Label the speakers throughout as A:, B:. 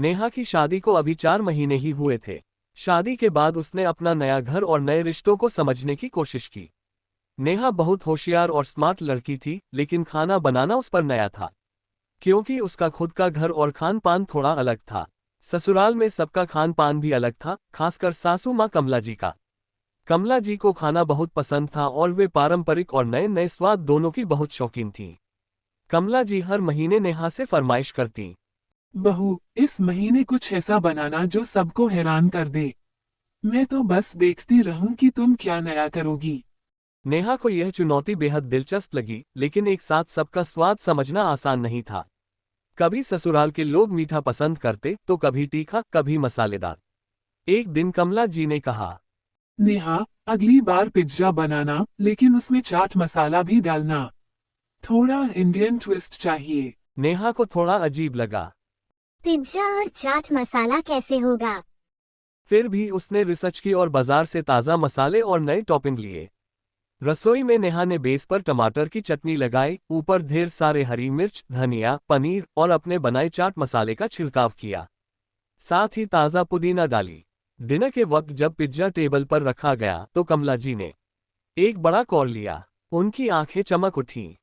A: नेहा की शादी को अभी 4 महीने ही हुए थे। शादी के बाद उसने अपना नया घर और नए रिश्तों को समझने की कोशिश की। नेहा बहुत होशियार और स्मार्ट लड़की थी, लेकिन खाना बनाना उस पर नया था, क्योंकि उसका खुद का घर और खान पान थोड़ा अलग था। ससुराल में सबका खान पान भी अलग था, खासकर सासू माँ कमला जी का। कमला जी को खाना बहुत पसंद था और वे पारंपरिक और नए नए स्वाद दोनों की बहुत शौकीन थीं। कमला जी हर महीने नेहा से फरमाइश करती।
B: बहू, इस महीने कुछ ऐसा बनाना जो सबको हैरान कर दे। मैं तो बस देखती रहूं कि तुम क्या नया करोगी।
A: नेहा को यह चुनौती बेहद दिलचस्प लगी, लेकिन एक साथ सबका स्वाद समझना आसान नहीं था। कभी ससुराल के लोग मीठा पसंद करते तो कभी तीखा, कभी मसालेदार। एक दिन कमला जी ने कहा,
B: नेहा, अगली बार पिज्जा बनाना, लेकिन उसमें चाट मसाला भी डालना। थोड़ा इंडियन ट्विस्ट चाहिए।
A: नेहा को थोड़ा अजीब लगा।
C: पिज्जा और चाट मसाला कैसे होगा?
A: फिर भी उसने रिसर्च की और बाजार से ताज़ा मसाले और नए टॉपिंग लिए। रसोई में नेहा ने बेस पर टमाटर की चटनी लगाई, ऊपर ढेर सारे हरी मिर्च, धनिया, पनीर और अपने बनाए चाट मसाले का छिड़काव किया। साथ ही ताज़ा पुदीना डाली। डिनर के वक्त जब पिज्जा टेबल पर रखा गया तो कमला जी ने एक बड़ा कौर लिया। उनकी आंखें चमक उठीं।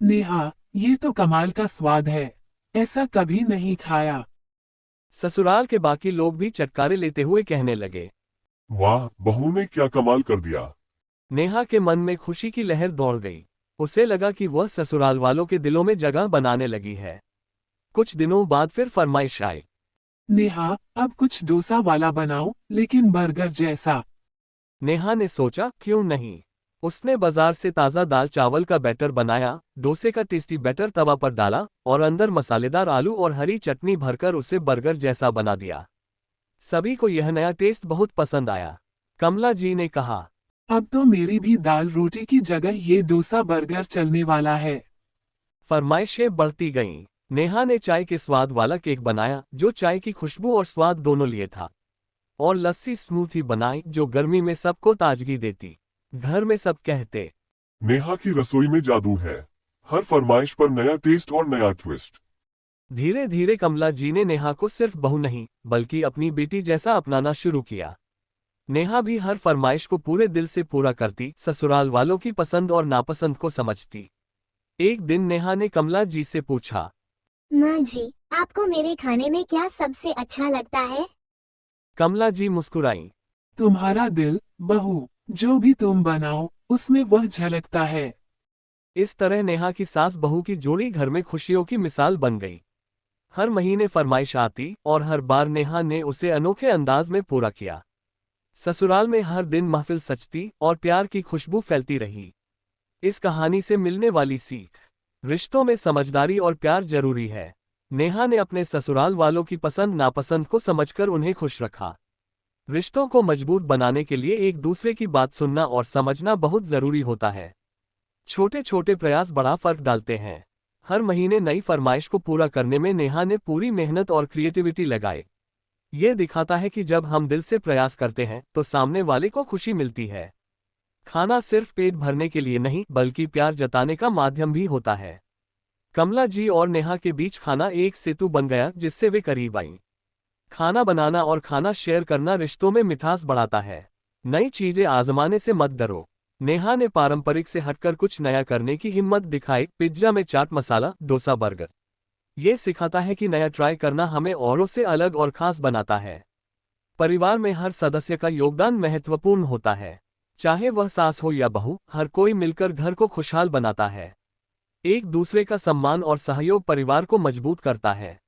B: नेहा, ये तो कमाल का स्वाद है। ऐसा कभी नहीं खाया।
A: ससुराल के बाकी लोग भी चटकारे लेते हुए कहने लगे।
D: वाह, बहू ने क्या कमाल कर दिया।
A: नेहा के मन में खुशी की लहर दौड़ गई। उसे लगा कि वह ससुराल वालों के दिलों में जगह बनाने लगी है। कुछ दिनों बाद फिर फरमाइश आई।
B: नेहा, अब कुछ डोसा वाला बनाओ, लेकिन बर्गर जैसा।
A: नेहा ने सोचा, क्यों नहीं। उसने बाजार से ताज़ा दाल चावल का बैटर बनाया, डोसे का टेस्टी बैटर तवा पर डाला और अंदर मसालेदार आलू और हरी चटनी भरकर उसे बर्गर जैसा बना दिया। सभी को यह नया टेस्ट बहुत पसंद आया। कमला जी ने कहा,
B: अब तो मेरी भी दाल रोटी की जगह ये डोसा बर्गर चलने वाला है।
A: फरमाइशें बढ़ती गईं। नेहा ने चाय के स्वाद वाला केक बनाया, जो चाय की खुशबू और स्वाद दोनों लिए था, और लस्सी स्मूथी बनाई जो गर्मी में सबको ताजगी देती। घर में सब कहते,
D: नेहा की रसोई में जादू है। हर फरमाइश पर नया टेस्ट और नया ट्विस्ट।
A: धीरे धीरे कमला जी ने नेहा को सिर्फ बहू नहीं, बल्कि अपनी बेटी जैसा अपनाना शुरू किया। नेहा भी हर फरमाइश को पूरे दिल से पूरा करती, ससुराल वालों की पसंद और नापसंद को समझती। एक दिन नेहा ने कमला जी से पूछा,
C: माँ जी, आपको मेरे खाने में क्या सबसे अच्छा लगता है?
A: कमला जी मुस्कुराईं।
B: तुम्हारा दिल, बहू। जो भी तुम बनाओ, उसमें वह झलकता है।
A: इस तरह नेहा की सास बहू की जोड़ी घर में खुशियों की मिसाल बन गई। हर महीने फरमाइश आती और हर बार नेहा ने उसे अनोखे अंदाज में पूरा किया। ससुराल में हर दिन महफिल सजती और प्यार की खुशबू फैलती रही। इस कहानी से मिलने वाली सीख, रिश्तों में समझदारी और प्यार जरूरी है। नेहा ने अपने ससुराल वालों की पसंद नापसंद को समझकर उन्हें खुश रखा। रिश्तों को मजबूत बनाने के लिए एक दूसरे की बात सुनना और समझना बहुत जरूरी होता है। छोटे छोटे प्रयास बड़ा फर्क डालते हैं। हर महीने नई फरमाइश को पूरा करने में नेहा ने पूरी मेहनत और क्रिएटिविटी लगाई। ये दिखाता है कि जब हम दिल से प्रयास करते हैं तो सामने वाले को खुशी मिलती है। खाना सिर्फ पेट भरने के लिए नहीं, बल्कि प्यार जताने का माध्यम भी होता है। कमला जी और नेहा के बीच खाना एक सेतु बन गया, जिससे वे करीब आईं। खाना बनाना और खाना शेयर करना रिश्तों में मिठास बढ़ाता है। नई चीजें आजमाने से मत डरो। नेहा ने पारंपरिक से हटकर कुछ नया करने की हिम्मत दिखाई। पिज्जा में चाट मसाला, डोसा बर्गर। ये सिखाता है कि नया ट्राई करना हमें औरों से अलग और खास बनाता है। परिवार में हर सदस्य का योगदान महत्वपूर्ण होता है। चाहे वह सास हो या बहू, हर कोई मिलकर घर को खुशहाल बनाता है। एक दूसरे का सम्मान और सहयोग परिवार को मजबूत करता है।